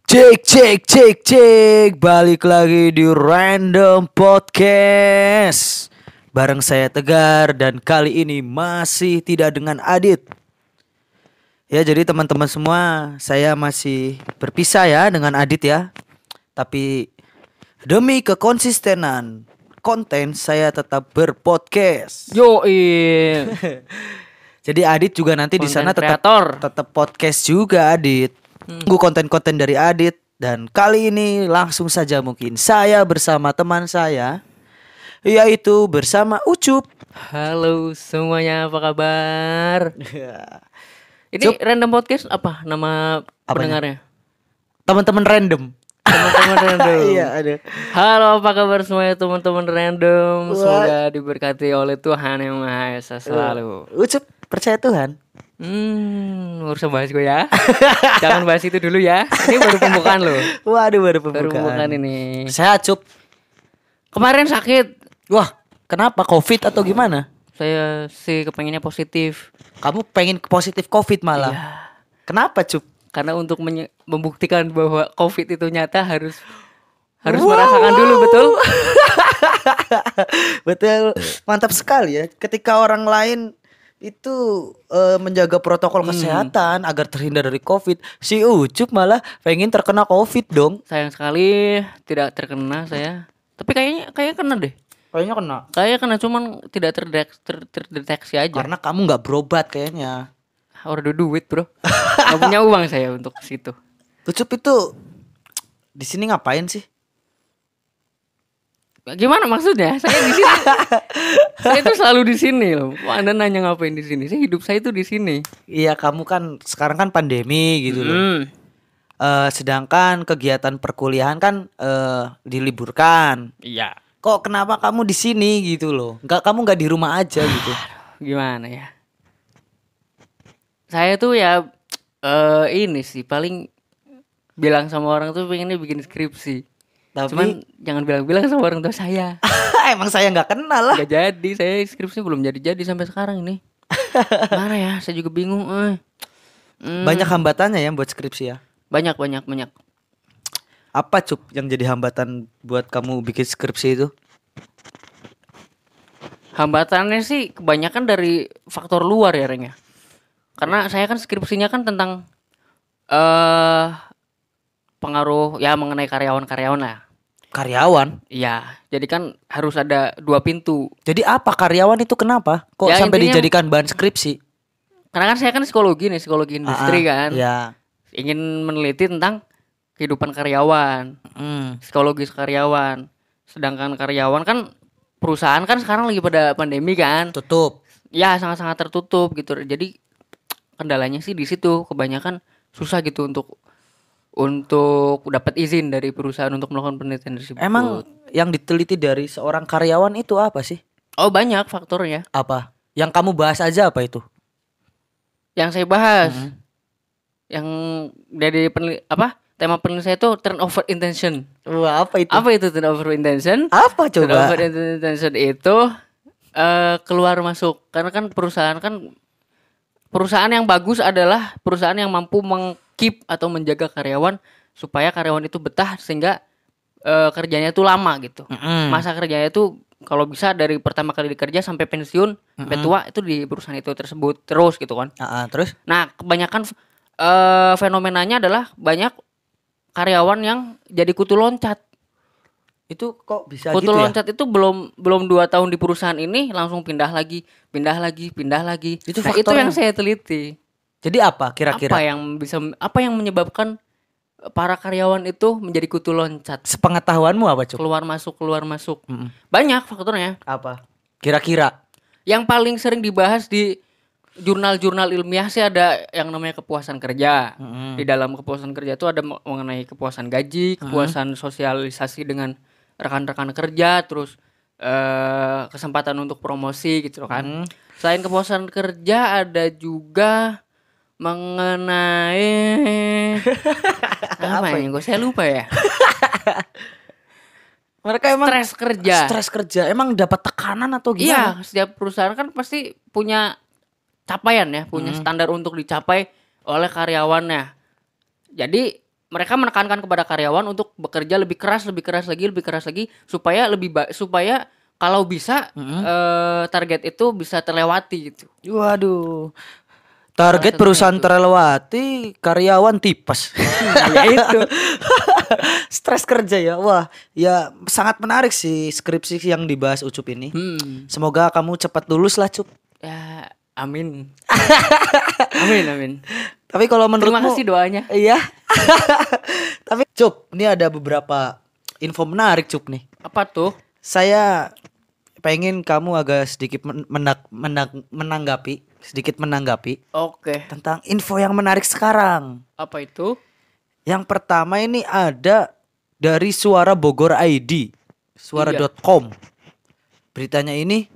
Cek cek cek cek, balik lagi di Random Podcast bareng saya Tegar, dan kali ini masih tidak dengan Adit. Ya, jadi teman-teman semua, saya masih berpisah ya dengan Adit ya. Tapi demi kekonsistenan konten, saya tetap berpodcast. Yoi. Jadi Adit juga nanti di sana Content tetap podcast juga, Adit. Tunggu konten-konten dari Adit. Dan kali ini langsung saja mungkin saya bersama teman saya, yaitu bersama Ucup. Halo semuanya, apa kabar? Ini Cup. Random Podcast apa nama Apanya? pendengarnya? Teman-teman random. Teman-teman random. Iya, ada. Halo, apa kabar semuanya teman-teman random? Wah. Semoga diberkati oleh Tuhan Yang Maha Esa selalu. Ucup percaya Tuhan. Harus bahas gue ya. Jangan bahas itu dulu ya. Ini baru pembukaan loh. Waduh, baru Baru pembukaan. pembukaan ini. Sehat, Cup. Kemarin sakit. Wah, kenapa? Covid atau gimana? Saya sih kepengennya positif. Kamu pengen positif Covid malah. Iya. Kenapa, Cup? Karena untuk membuktikan bahwa COVID itu nyata harus merasakan dulu, betul? Betul. Mantap sekali ya. Ketika orang lain itu menjaga protokol kesehatan agar terhindar dari Covid, si Ucup malah pengen terkena Covid dong. Sayang sekali tidak terkena saya. Tapi kayaknya kena deh. Kayaknya kena. Kayaknya kena, cuman tidak terdeteksi aja. Karena kamu nggak berobat kayaknya. Udah duit, bro. Gak punya uang saya untuk ke situ. Ucup itu di sini ngapain sih? Gimana maksudnya? Saya di sini. Saya itu selalu di sini loh. Wah, Anda nanya ngapain di sini? Hidup saya itu di sini. Iya, kamu kan sekarang kan pandemi gitu loh. Sedangkan kegiatan perkuliahan kan diliburkan. Iya. Kok kenapa kamu di sini gitu loh? Kamu nggak di rumah aja gitu? Gimana ya? Saya tuh ya ini sih paling bilang sama orang tuh pengennya bikin skripsi. Tapi Cuman jangan bilang-bilang sama orang tua saya. emang saya nggak kenal lah. Gak jadi, saya skripsi belum jadi sampai sekarang ini. Mana ya? Saya juga bingung. Banyak hambatannya ya buat skripsi ya. Banyak. Apa Cup yang jadi hambatan buat kamu bikin skripsi itu? Hambatannya sih kebanyakan dari faktor luar ya, Reng ya. Karena saya kan skripsinya kan tentang pengaruh ya mengenai karyawan-karyawan lah. Karyawan. Iya, jadi kan harus ada 2 pintu. Jadi apa karyawan itu kenapa? Kok Ya, sampai intinya- dijadikan bahan skripsi? Karena kan saya kan psikologi industri kan. Ya. Ingin meneliti tentang kehidupan karyawan, psikologis karyawan. Sedangkan karyawan kan perusahaan kan sekarang lagi pada pandemi kan. Tutup. Ya sangat-sangat tertutup gitu. Jadi kendalanya sih di situ, kebanyakan susah gitu untuk dapat izin dari perusahaan untuk melakukan penelitian tersebut. Emang yang diteliti dari seorang karyawan itu apa sih? Oh, banyak faktornya. Apa? Yang kamu bahas aja apa itu? Yang saya bahas, yang dari tema penelitian saya itu turnover intention. Wah, apa itu? Apa itu turnover intention? Apa coba? Turnover intention itu keluar masuk. Karena kan perusahaan yang bagus adalah perusahaan yang mampu meng-keep atau menjaga karyawan supaya karyawan itu betah sehingga kerjanya itu lama gitu. Masa kerjanya itu kalau bisa dari pertama kali dikerja sampai pensiun, sampai tua itu di perusahaan itu tersebut terus gitu kan. Terus? Nah, kebanyakan fenomenanya adalah banyak karyawan yang jadi kutu loncat. Itu kok bisa Kutu gitu ya? loncat itu belum 2 tahun di perusahaan ini langsung pindah lagi. Itu Nah, itu faktornya. yang saya teliti. Jadi apa kira-kira? Apa yang menyebabkan para karyawan itu menjadi kutu loncat? Sepengetahuanmu apa Cup? Keluar masuk. Banyak faktornya. Apa? Kira-kira? Yang paling sering dibahas di jurnal-jurnal ilmiah sih ada yang namanya kepuasan kerja. Di dalam kepuasan kerja itu ada mengenai kepuasan gaji, kepuasan sosialisasi dengan rekan-rekan kerja, terus kesempatan untuk promosi gitu kan. Selain kepuasan kerja ada juga mengenai apa ya? Saya lupa ya. Mereka emang Stres kerja. Emang dapat tekanan atau gimana? Iya, setiap perusahaan kan pasti punya capaian ya, punya standar untuk dicapai oleh karyawannya. Jadi mereka menekankan kepada karyawan untuk bekerja lebih keras lagi supaya supaya kalau bisa target itu bisa terlewati gitu. Waduh. Target perusahaan terlewati, karyawan tipes. Ya itu. Stres kerja ya. Wah, ya sangat menarik sih skripsi yang dibahas Ucup ini. Semoga kamu cepat lulus lah, Cup. Ya, amin. Amin. Tapi kalau menurutmu, terima kasih doanya. Iya. Tapi Cup, ini ada beberapa info menarik Cup nih. Apa tuh? Saya pengen kamu agak sedikit menanggapi Oke. tentang info yang menarik sekarang. Apa itu? Yang pertama ini ada dari Suara Bogor ID, suara.com. Beritanya ini,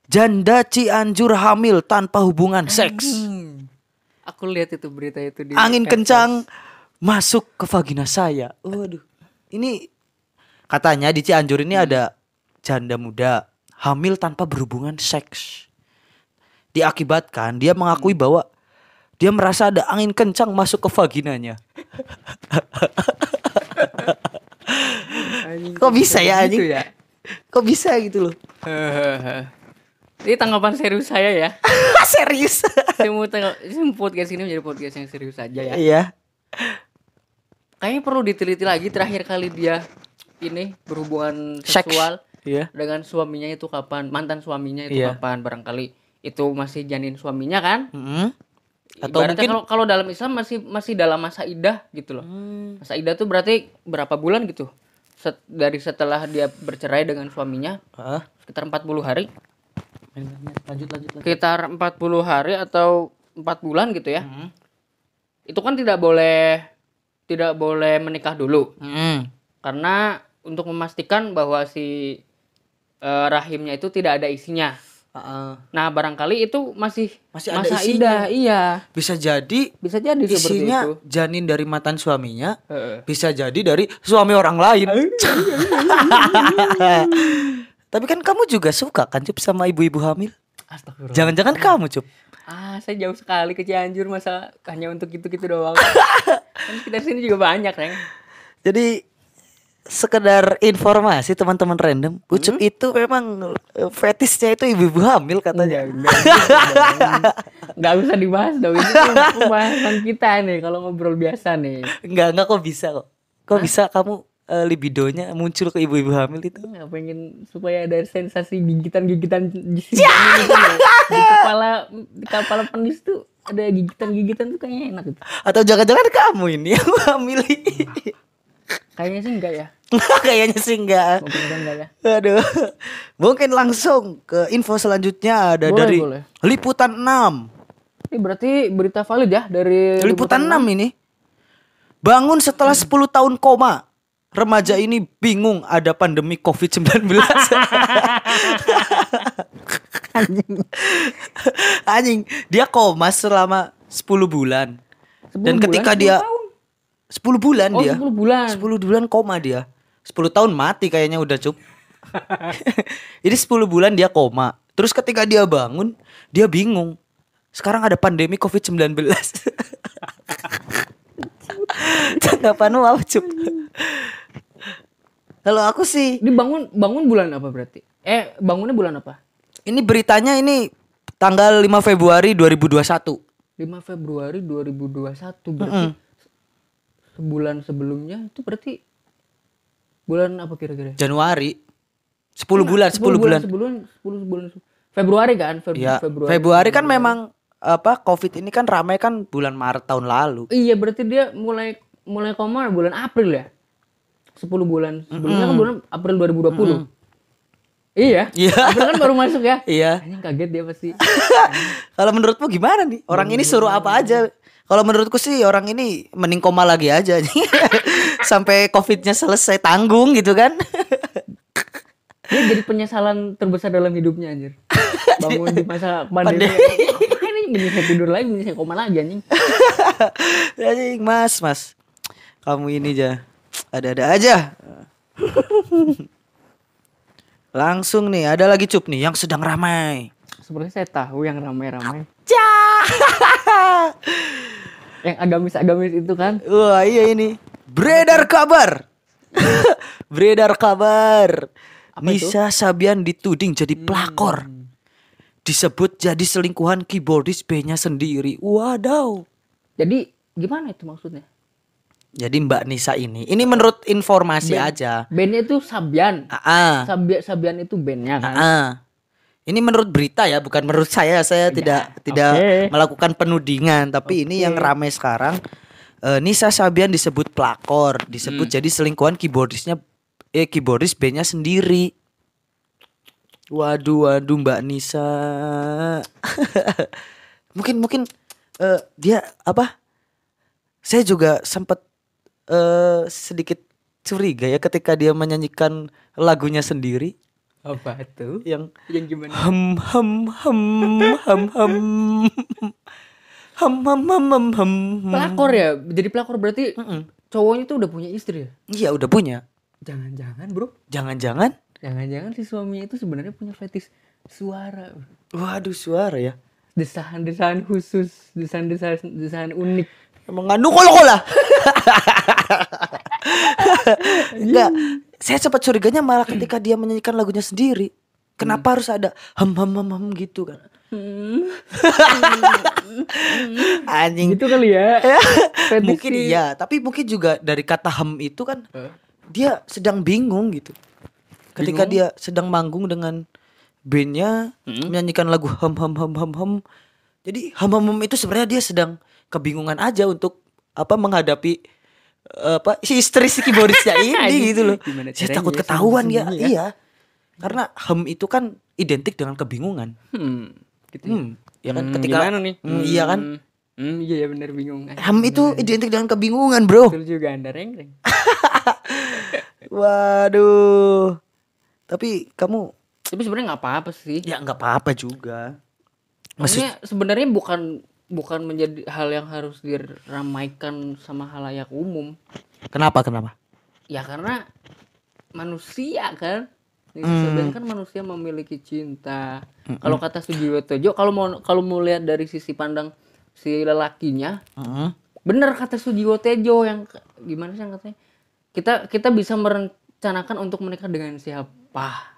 janda Cianjur hamil tanpa hubungan seks. Aku lihat itu berita itu di Angin kencang masuk ke vagina saya. Waduh. Ini katanya di Cianjur ini ada janda muda hamil tanpa berhubungan seks. Diakibatkan dia mengakui bahwa dia merasa ada angin kencang masuk ke vaginanya. Kok bisa ya anjing? Gitu ya? Kok bisa gitu loh? Ini tanggapan serius saya ya. Serius? Saya mau podcast ini menjadi podcast yang serius saja ya. Iya. Kayaknya perlu diteliti lagi terakhir kali dia ini berhubungan seksual dengan suaminya itu kapan, mantan suaminya itu kapan, barangkali itu masih janin suaminya kan? Atau mungkin kalau dalam Islam masih dalam masa iddah gitu loh. Masa iddah tuh berarti berapa bulan gitu? Dari setelah dia bercerai dengan suaminya, sekitar 40 hari. Lanjut. Sekitar 40 hari atau 4 bulan gitu ya. Itu kan tidak boleh menikah dulu. Karena untuk memastikan bahwa si rahimnya itu tidak ada isinya. Nah, barangkali itu masih ada masa isinya. iddah, iya. Bisa jadi isinya seperti itu. Janin dari mantan suaminya, bisa jadi dari suami orang lain. Tapi kan kamu juga suka kan Cup sama ibu-ibu hamil? Astagfirullah. Jangan-jangan kamu Cup? Saya jauh sekali ke Cianjur, masa hanya untuk gitu doang. Kan kita sini juga banyak, Reng. Jadi sekedar informasi teman-teman random, Ucup itu memang fetisnya itu ibu-ibu hamil katanya. Enggak usah dibahas dong, itu pembahasan kita nih kalau ngobrol biasa nih. Enggak kok bisa kok. Kok bisa kamu libidonya muncul ke ibu-ibu hamil itu? Enggak pengen supaya ada sensasi gigitan-gigitan di sini gitu loh. Di kepala penis tuh ada gigitan-gigitan tuh kayaknya enak gitu. Atau jangan-jangan kamu ini yang hamil? Kayaknya sih enggak ya. Kayaknya sih enggak. Mungkin enggak ya. Aduh. Mungkin langsung ke info selanjutnya ada dari Liputan 6. Ini berarti berita valid ya dari Liputan 6 ini. Bangun setelah 10 tahun koma. Remaja ini bingung ada pandemi COVID-19. Anjing, dia koma selama 10 bulan. Dan ketika dia 10 bulan dia. 10 bulan. 10 bulan koma dia. 10 tahun mati kayaknya udah Cup. Jadi 10 bulan dia koma. Terus ketika dia bangun, dia bingung. Sekarang ada pandemi COVID-19. Tanggapanmu apa Cup? Kalau aku sih, Ini bangun bulan apa berarti? Bangunnya bulan apa? ini beritanya ini tanggal 5 Februari 2021. 5 Februari 2021 berarti sebulan sebelumnya itu berarti bulan apa kira-kira? Januari. 10 bulan. Februari kan? Iya. Februari kan memang COVID ini kan ramai kan bulan Maret tahun lalu. Iya, berarti dia mulai koma bulan April ya? 10 bulan sebelumnya kan bulan April 2020. Iya. April kan baru masuk ya? Iya. Ini kaget dia pasti. Kalau menurutmu gimana nih? Orang ini suruh apa aja? Kalau menurutku sih orang ini mending koma lagi aja. Sampai COVID-nya selesai, tanggung gitu kan. Dia jadi penyesalan terbesar dalam hidupnya anjir. Bangun di masa pandemi. Ini menyesal tidur lagi, menyesal koma lagi anjing. Anjing, Mas. Kamu ini aja. Ada-ada aja. Langsung nih, ada lagi Cup nih yang sedang ramai. Sebenarnya saya tahu yang ramai-ramai. Yang agamis-agamis itu kan. Wah iya ini. Beredar kabar. Beredar kabar. Apa Nisa Sabian dituding jadi pelakor. Disebut jadi selingkuhan keyboardis B-nya sendiri. Wadaw. Jadi gimana itu maksudnya? Jadi Mbak Nisa ini menurut informasi aja. Bandnya itu Sabian. Ah, Sabian itu bandnya kan. Ini menurut berita ya, bukan menurut saya. Saya tidak oke. melakukan penudingan, tapi ini yang ramai sekarang. Nisa Sabian disebut pelakor, disebut jadi selingkuhan keyboardis bandnya sendiri. Waduh Mbak Nisa. mungkin dia apa? Saya juga sempat sedikit curiga ya ketika dia menyanyikan lagunya sendiri Apa itu? yang Yang gimana? hem hem hem hem hem hem hem hem hem. Pelakor ya? Jadi pelakor berarti cowoknya tuh udah punya istri ya? Iya udah punya. Jangan-jangan bro. Jangan-jangan. Jangan-jangan si suaminya itu sebenarnya punya fetish suara. Waduh suara ya. Desahan-desahan khusus, desahan unik. Emang nganu kola. Enggak. Saya sempat curiganya malah ketika dia menyanyikan lagunya sendiri. Kenapa harus ada hem hem hem hem gitu kan? Anjing. Gitu kali ya. Fetish Mungkin sih. iya, tapi mungkin juga dari kata hem itu kan dia sedang bingung gitu. Ketika dia sedang manggung dengan bandnya menyanyikan lagu hem hem hem hem hem. Jadi hem hem hem itu sebenarnya dia sedang kebingungan aja untuk menghadapi si istri si keyboardisnya ini gitu loh. Gimana Saya caranya takut ya, ketahuan ya. sembunyi-sembunyi ya? Iya. Karena hem itu kan identik dengan kebingungan. Gitu ya. Ya kan ketika Gimana nih? iya kan? Iya benar bingung. Hem itu identik dengan kebingungan, Bro. Betul juga Anda reng. Waduh. Tapi kamu Tapi sebenarnya nggak apa-apa sih. ya nggak apa-apa juga. Maksudnya sebenarnya bukan menjadi hal yang harus diramaikan sama halayak umum. Kenapa? Ya karena manusia kan. Sebenarnya kan manusia memiliki cinta. Kalau kata Sujiwo Tejo, kalau mau lihat dari sisi pandang si lelakinya, bener kata Sujiwo Tejo yang gimana sih yang katanya? Kita bisa merencanakan untuk menikah dengan siapa.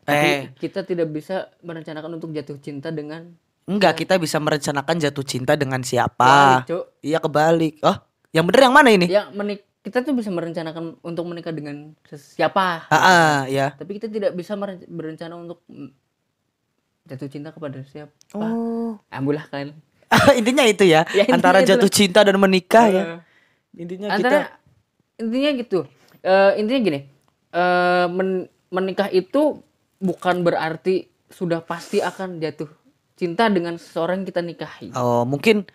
Tapi kita tidak bisa merencanakan untuk jatuh cinta dengan kita bisa merencanakan jatuh cinta dengan siapa. Kebalik, Cuk. Iya kebalik. Oh, yang bener yang mana ini? Kita tuh bisa merencanakan untuk menikah dengan siapa. Ya. Tapi kita tidak bisa berencana untuk jatuh cinta kepada siapa. Oh. Ambulah kan. Intinya itu ya, Ya, intinya antara jatuh itulah. cinta dan menikah ya. Intinya Intinya gitu. Intinya gini. Menikah itu bukan berarti sudah pasti akan jatuh cinta dengan seseorang yang kita nikahi. Oh, mungkin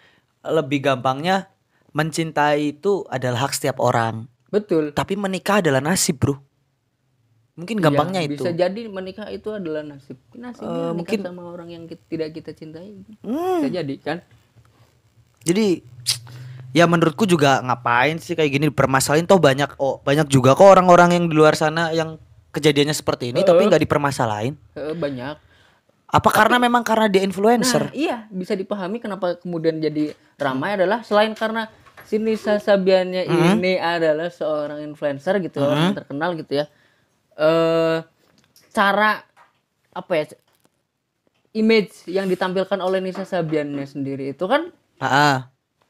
lebih gampangnya mencintai itu adalah hak setiap orang. Betul. Tapi menikah adalah nasib, Bro. Mungkin gampangnya Iya, itu. bisa jadi menikah itu adalah nasib. Nasibnya mungkin nikah sama orang yang tidak kita cintai. Bisa jadi kan? Jadi ya menurutku juga ngapain sih kayak gini permasalahin, toh banyak juga kok orang-orang yang di luar sana yang kejadiannya seperti ini tapi nggak dipermasalahin. Banyak. Apa karena memang karena dia influencer? Nah, iya, bisa dipahami kenapa kemudian jadi ramai adalah selain karena si Nisa Sabiannya ini adalah seorang influencer gitu, orang terkenal gitu ya. Cara apa ya? Image yang ditampilkan oleh Nisa Sabiannya sendiri itu kan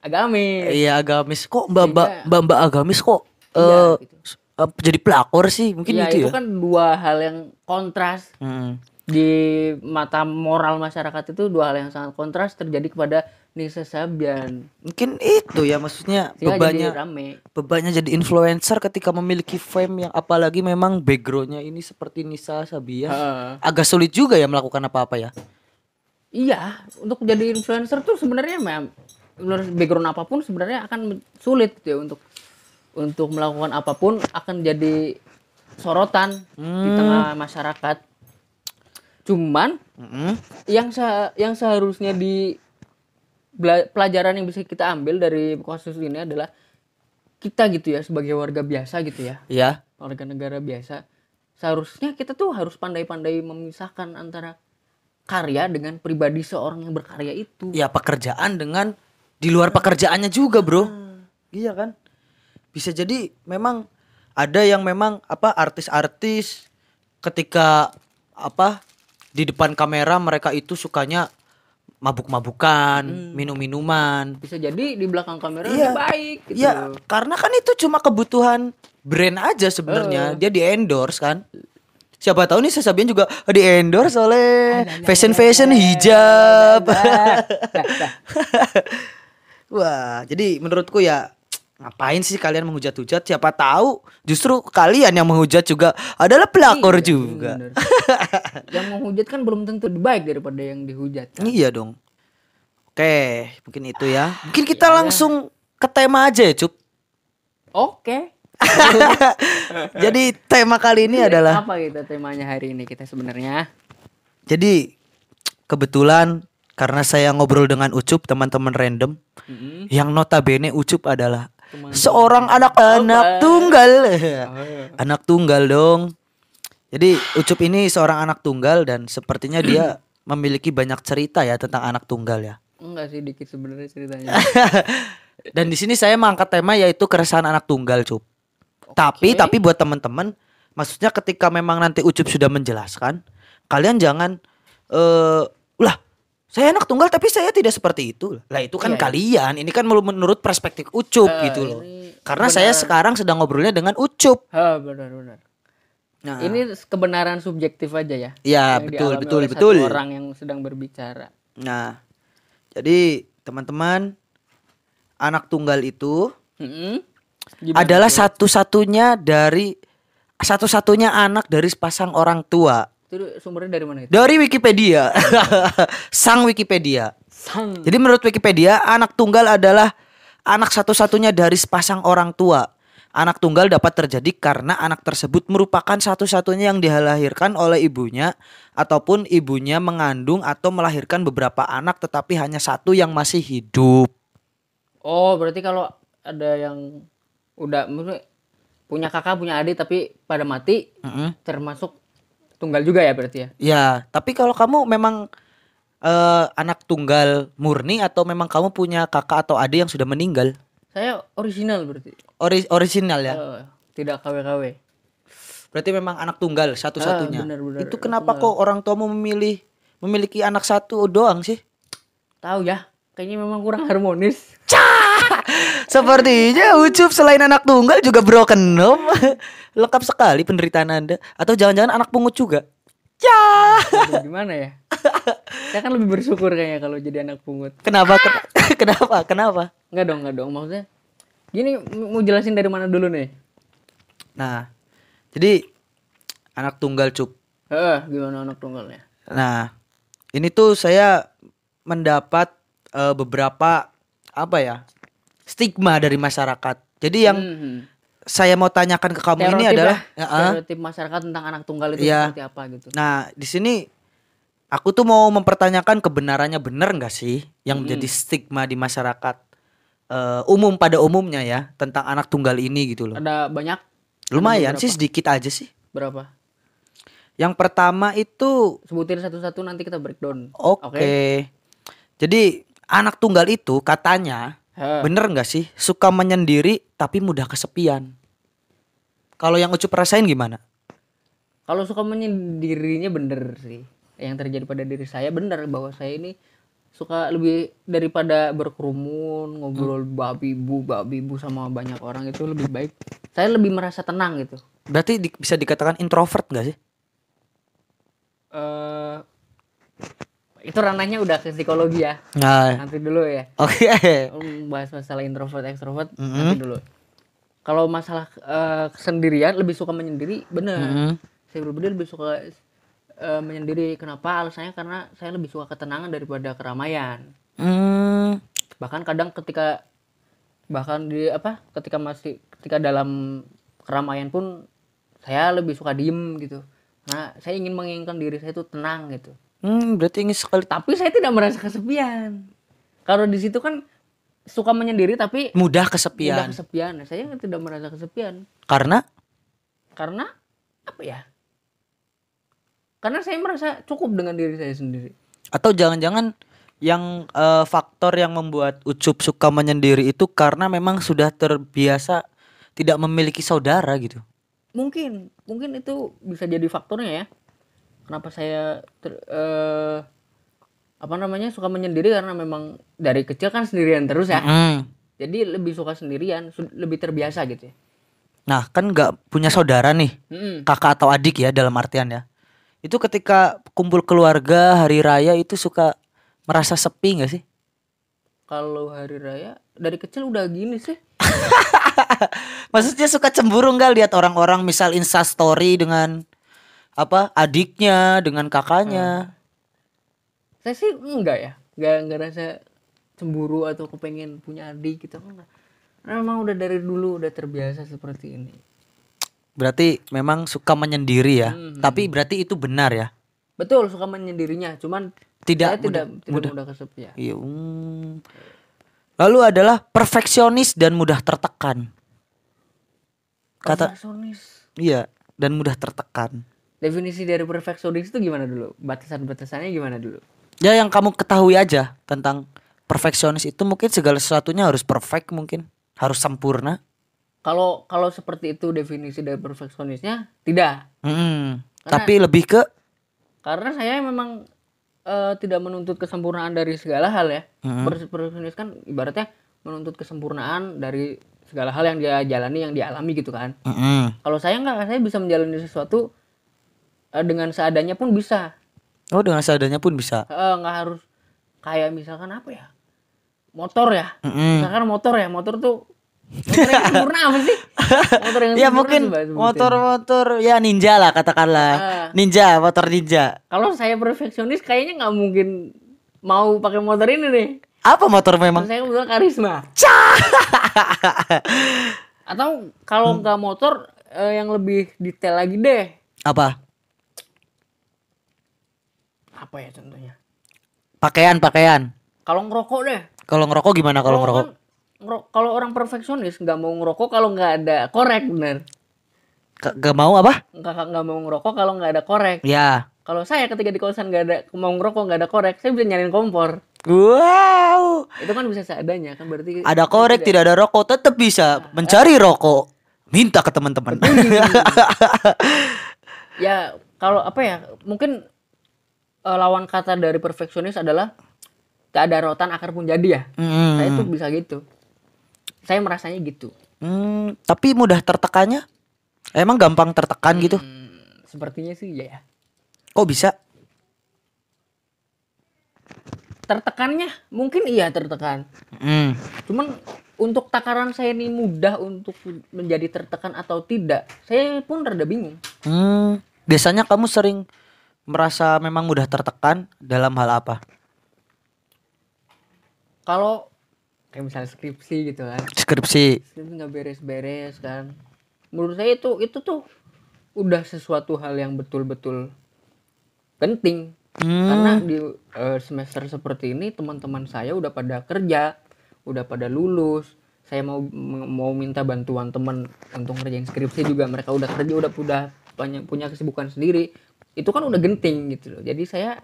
agamis. Iya agamis kok mbak agamis kok Gitu. Jadi pelakor sih mungkin Iya, itu itu ya. kan dua hal yang kontras. Di mata moral masyarakat itu dua hal yang sangat kontras terjadi kepada Nisa Sabian. Mungkin itu ya maksudnya bebannya jadi influencer ketika memiliki fame yang apalagi memang backgroundnya ini seperti Nisa Sabian. Agak sulit juga ya melakukan apa-apa ya. Iya, untuk jadi influencer tuh sebenarnya background apapun sebenarnya akan sulit gitu ya untuk melakukan apapun akan jadi sorotan di tengah masyarakat. Cuman yang seharusnya pelajaran yang bisa kita ambil dari kasus ini adalah kita gitu ya sebagai warga biasa gitu ya. Iya. Warga negara biasa. Seharusnya kita tuh harus pandai-pandai memisahkan antara karya dengan pribadi seorang yang berkarya itu. Ya pekerjaan dengan Di luar pekerjaannya juga, Bro. Iya kan? Bisa jadi memang ada yang memang artis-artis ketika di depan kamera mereka itu sukanya mabuk-mabukan, minum-minuman. Bisa jadi di belakang kamera Iya. lebih baik gitu. Iya, karena kan itu cuma kebutuhan brand aja sebenarnya. Dia di endorse kan. Siapa tahu nih Sasabian juga di endorse oleh fashion hijab. Wah, jadi menurutku ya ngapain sih kalian menghujat-hujat? Siapa tahu justru kalian yang menghujat juga adalah pelakor juga. Bener. Yang menghujat kan belum tentu lebih baik daripada yang dihujat kan? Iya dong. Oke, mungkin itu ya. Mungkin kita langsung ke tema aja ya, Cup. Oke. Jadi tema kali ini adalah Apa kita temanya hari ini kita sebenarnya? jadi kebetulan karena saya ngobrol dengan Ucup, teman-teman random, yang notabene Ucup adalah seorang anak tunggal. Anak tunggal dong. Jadi Ucup ini seorang anak tunggal dan sepertinya dia memiliki banyak cerita ya tentang anak tunggal ya. Enggak sih, dikit sebenarnya ceritanya. Dan di sini saya mengangkat tema yaitu keresahan anak tunggal, Cup. Tapi buat teman-teman, maksudnya ketika memang nanti Ucup sudah menjelaskan, kalian jangan lah saya anak tunggal tapi saya tidak seperti itu. Lah itu kan kalian, ini kan menurut perspektif Ucup gitu loh. Karena saya sekarang sedang ngobrolnya dengan Ucup. Benar. Nah, Ini kebenaran subjektif aja ya. ya Yang betul dialami betul oleh betul. satu orang yang sedang berbicara. Nah, jadi teman-teman, anak tunggal itu Gimana adalah tuh? satu-satunya anak dari sepasang orang tua. Itu sumbernya dari mana itu? Dari Wikipedia. Sang Wikipedia. Jadi menurut Wikipedia, anak tunggal adalah anak satu-satunya dari sepasang orang tua. Anak tunggal dapat terjadi karena anak tersebut merupakan satu-satunya yang dilahirkan oleh ibunya ataupun ibunya mengandung atau melahirkan beberapa anak tetapi hanya satu yang masih hidup. Oh, berarti kalau ada yang udah maksudnya punya kakak, punya adik tapi pada mati, termasuk tunggal juga ya berarti ya? Ya, tapi kalau kamu memang anak tunggal murni atau memang kamu punya kakak atau adik yang sudah meninggal? Saya original berarti. Original ya. Tidak KW-KW. Berarti memang anak tunggal satu-satunya. Benar. Itu kenapa kok orang tuamu memiliki anak satu doang sih? Tahu ya, kayaknya memang kurang harmonis. Sepertinya Ucup selain anak tunggal juga broken home. Lengkap sekali penderitaan Anda. Atau jangan-jangan anak pungut juga? Ya. Aduh, gimana ya? Saya kan lebih bersyukur kayaknya kalau jadi anak pungut. Kenapa? Kenapa? Enggak dong. Maksudnya gini, mau jelasin dari mana dulu nih? Nah, jadi anak tunggal, Cup. Gimana anak tunggalnya? Nah, ini tuh saya mendapat beberapa stigma dari masyarakat. Jadi yang saya mau tanyakan ke kamu ini adalah stereotip masyarakat tentang anak tunggal itu seperti apa gitu. Nah, di sini aku tuh mau mempertanyakan kebenarannya benar nggak sih yang menjadi stigma di masyarakat umum pada umumnya ya tentang anak tunggal ini gitu loh. Ada banyak? Lumayan sih, sedikit aja sih. Berapa? Yang pertama itu Sebutin satu-satu nanti kita breakdown. Oke. Jadi anak tunggal itu katanya bener nggak sih suka menyendiri tapi mudah kesepian. Kalau yang Ucup rasain gimana? Kalau suka menyendirinya bener sih. Yang terjadi pada diri saya bener bahwa saya ini suka lebih daripada berkerumun, ngobrol babi bu sama banyak orang itu lebih baik. Saya lebih merasa tenang gitu. Berarti bisa dikatakan introvert nggak sih? Itu ranahnya udah ke psikologi ya. Nah, Nanti dulu ya. oke. Bahas masalah introvert ekstrovert nanti dulu. Kalau masalah kesendirian lebih suka menyendiri bener. Saya pribadi lebih suka menyendiri. Kenapa? Alasannya karena saya lebih suka ketenangan daripada keramaian. Bahkan kadang ketika dalam keramaian pun saya lebih suka diem gitu. Nah, saya ingin menginginkan diri saya itu tenang gitu. Berarti ingin sekali. Tapi saya tidak merasa kesepian. Kalau di situ kan suka menyendiri tapi Mudah kesepian. Nah, saya tidak merasa kesepian. Karena Apa ya? Karena saya merasa cukup dengan diri saya sendiri. atau jangan-jangan yang faktor yang membuat Ucup suka menyendiri itu karena memang sudah terbiasa tidak memiliki saudara gitu. Mungkin itu bisa jadi faktornya ya. Kenapa saya suka menyendiri, karena memang dari kecil kan sendirian terus ya. Jadi lebih suka sendirian, lebih terbiasa gitu ya. Nah, kan nggak punya saudara nih, kakak atau adik ya dalam artian ya. Itu ketika kumpul keluarga hari raya itu suka merasa sepi nggak sih? Kalau hari raya dari kecil udah gini sih. Maksudnya suka cemburu nggak lihat orang-orang misal Insta story dengan adiknya dengan kakaknya? Saya sih enggak ya, enggak rasa cemburu atau kepengen punya adik gitu, enggak. Memang udah dari dulu udah terbiasa seperti ini. Berarti memang suka menyendiri ya. Tapi berarti itu benar ya. Betul, suka menyendirinya, cuman Tidak mudah kesepian. Iya. Lalu adalah perfeksionis dan mudah tertekan. Perfeksionis. Iya, dan mudah tertekan. Definisi dari perfeksionis itu gimana dulu? Batasan-batasannya gimana dulu? Ya yang kamu ketahui aja tentang perfeksionis itu mungkin segala sesuatunya harus perfect, mungkin harus sempurna. Kalau seperti itu definisi dari perfeksionisnya tidak. Tapi lebih ke karena saya memang tidak menuntut kesempurnaan dari segala hal ya. Perfeksionis kan ibaratnya menuntut kesempurnaan dari segala hal yang dia jalani, yang dia alami gitu kan. Kalau saya enggak, saya bisa menjalani sesuatu dengan seadanya pun bisa. Oh, dengan seadanya pun bisa. Nggak harus kayak misalkan apa ya, motor ya. Misalkan motor tuh motor yang sempurna apa sih? Motor yang ya mungkin motor ya ninja lah katakanlah. Motor ninja. Kalau saya perfeksionis kayaknya nggak mungkin mau pakai motor ini nih. Apa motor memang? Saya kebetulan Karisma. Atau kalau nggak motor yang lebih detail lagi deh. Apa ya contohnya? Pakaian. Kalau ngerokok deh. Kalau ngerokok gimana kalau ngerokok? Kalau orang perfeksionis nggak mau ngerokok kalau nggak ada korek, bener. Gak mau apa? Nggak mau ngerokok kalau nggak ada korek. Ya. Kalau saya ketika di kosan mau ngerokok nggak ada korek, saya bisa nyalain kompor. Wow. Itu kan bisa seadanya kan, berarti. Ada korek tidak ada rokok tetap bisa mencari rokok. Minta ke teman-teman. Ya kalau mungkin lawan kata dari perfeksionis adalah keadarotan akar pun jadi ya. Saya tuh bisa gitu. Saya merasanya gitu. Tapi mudah tertekannya? Emang gampang tertekan gitu? Sepertinya sih ya. Kok bisa? Tertekannya mungkin iya tertekan. Cuman untuk takaran saya ini mudah untuk menjadi tertekan atau tidak, saya pun rada bingung. Biasanya kamu sering merasa memang mudah tertekan dalam hal apa? Kalau kayak misalnya skripsi gitu kan. Skripsi nggak beres-beres kan. Menurut saya itu tuh udah sesuatu hal yang betul-betul penting. Karena di semester seperti ini teman-teman saya udah pada kerja, udah pada lulus. Saya mau minta bantuan teman untuk ngerjain skripsi juga, mereka udah kerja, udah punya kesibukan sendiri. Itu kan udah genting gitu loh. Jadi saya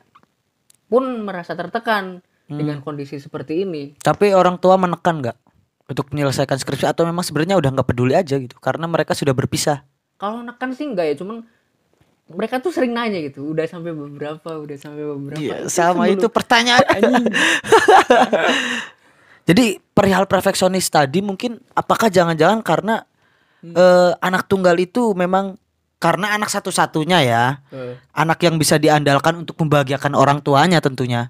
pun merasa tertekan dengan kondisi seperti ini. Tapi orang tua menekan nggak untuk menyelesaikan skripsi, atau memang sebenarnya udah nggak peduli aja gitu karena mereka sudah berpisah? Kalau nekan sih enggak ya, cuman mereka tuh sering nanya gitu, udah sampai beberapa. Iya, sama itu pertanyaan. Jadi perihal perfeksionis tadi mungkin apakah jangan-jangan karena anak tunggal itu memang karena anak satu-satunya ya, anak yang bisa diandalkan untuk membahagiakan orang tuanya tentunya.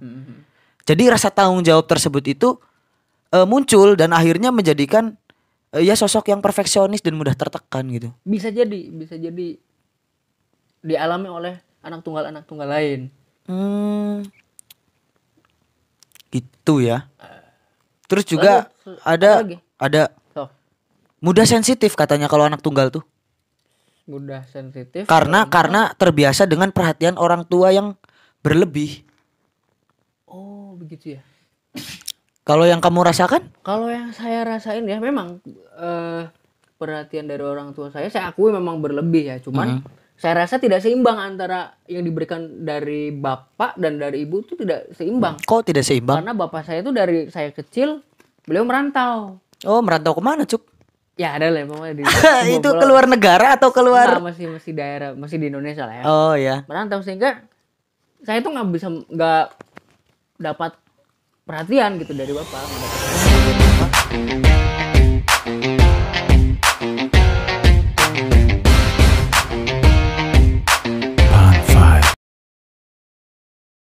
Jadi rasa tanggung jawab tersebut itu muncul dan akhirnya menjadikan sosok yang perfeksionis dan mudah tertekan gitu. Bisa jadi dialami oleh anak tunggal lain. Gitu ya. Terus juga ada mudah sensitif katanya kalau anak tunggal tuh. Mudah sensitif karena terbiasa dengan perhatian orang tua yang berlebih. Oh, begitu ya. Kalau yang kamu rasakan? Kalau yang saya rasain ya memang perhatian dari orang tua saya akui memang berlebih ya. Cuman saya rasa tidak seimbang antara yang diberikan dari bapak dan dari ibu itu tidak seimbang. Kok tidak seimbang? Karena bapak saya itu dari saya kecil beliau merantau. Oh, merantau kemana, Cuk? Ya ada lah pokoknya di Itu keluar negara atau keluar? Enggak, masih daerah, masih di Indonesia lah ya. Oh ya. Merantau sehingga saya tuh nggak dapat perhatian gitu dari bapak.